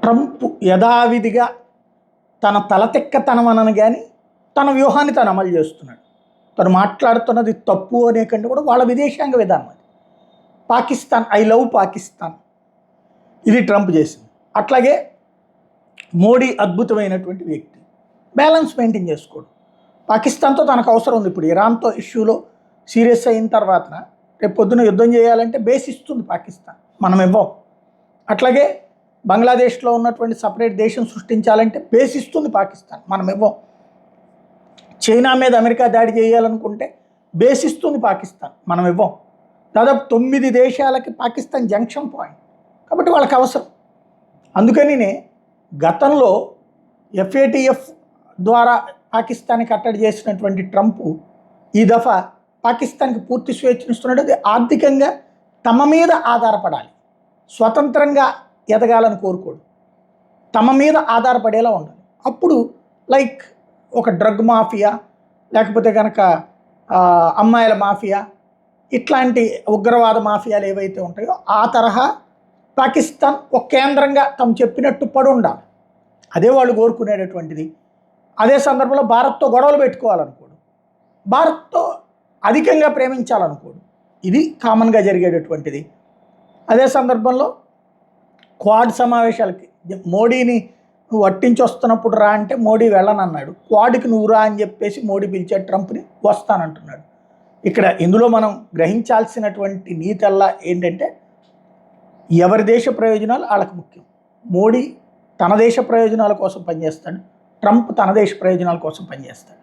Trump యథావిధిగా తన తలతెక్కతనమనని కానీ తన వ్యూహాన్ని తను అమలు చేస్తున్నాడు. తను మాట్లాడుతున్నది తప్పు అనే కంటే కూడా వాళ్ళ విదేశాంగ విధానం అది. పాకిస్తాన్, ఐ లవ్ పాకిస్తాన్, ఇది ట్రంప్ చేసింది. అట్లాగే మోడీ అద్భుతమైనటువంటి వ్యక్తి, బ్యాలెన్స్ మెయింటైన్ చేసుకోడు. పాకిస్తాన్తో తనకు అవసరం ఉంది. ఇప్పుడు ఇరాన్తో ఇష్యూలో సీరియస్ అయిన తర్వాత రేపు పొద్దున యుద్ధం చేయాలంటే బేస్ ఇస్తుంది పాకిస్తాన్, మనం ఇవ్వం. అట్లాగే బంగ్లాదేశ్లో ఉన్నటువంటి సపరేట్ దేశం సృష్టించాలంటే బేస్ ఇస్తుంది పాకిస్తాన్, మనం ఇవ్వం. చైనా మీద అమెరికా దాడి చేయాలనుకుంటే బేస్ ఇస్తుంది పాకిస్తాన్, మనం ఇవ్వం. దాదాపు 9 దేశాలకి పాకిస్తాన్ జంక్షన్ పాయింట్, కాబట్టి వాళ్ళకి అవసరం. అందుకనినే గతంలో FATF ద్వారా పాకిస్తాన్ని కట్టడి చేసినటువంటి ట్రంప్ ఈ దఫా పాకిస్తాన్కి పూర్తి స్వేచ్ఛనిస్తున్నాడు. అది ఆర్థికంగా తమ మీద ఆధారపడాలి, స్వతంత్రంగా ఎదగాలని కోరుకోడు, తమ మీద ఆధారపడేలా ఉండాలి. అప్పుడు లైక్ ఒక డ్రగ్ మాఫియా, లేకపోతే కనుక అమ్మాయిల మాఫియా, ఇట్లాంటి ఉగ్రవాద మాఫియాలు ఏవైతే ఉంటాయో ఆ తరహా పాకిస్తాన్ ఒక కేంద్రంగా తమ చెప్పినట్టు పడి ఉండాలి. అదే వాళ్ళు కోరుకునేటటువంటిది. అదే సందర్భంలో భారత్తో గొడవలు పెట్టుకోవాలనుకోడు, భారత్తో అధికంగా ప్రేమించాలనుకోడు. ఇది కామన్గా జరిగేటటువంటిది. అదే సందర్భంలో క్వాడ్ సమావేశాలకి మోడీని నువ్వు అట్టించి వస్తున్నప్పుడు రా అంటే మోడీ వెళ్ళనన్నాడు. క్వాడ్కి నువ్వు రా అని చెప్పేసి మోడీ పిలిచే ట్రంప్ని వస్తానంటున్నాడు. ఇక్కడ ఇందులో మనం గ్రహించాల్సినటువంటి నీతల్లా ఏంటంటే ఎవరి దేశ ప్రయోజనాలు వాళ్ళకి ముఖ్యం. మోడీ తన దేశ ప్రయోజనాల కోసం పనిచేస్తాడు, ట్రంప్ తన దేశ ప్రయోజనాల కోసం పనిచేస్తాడు.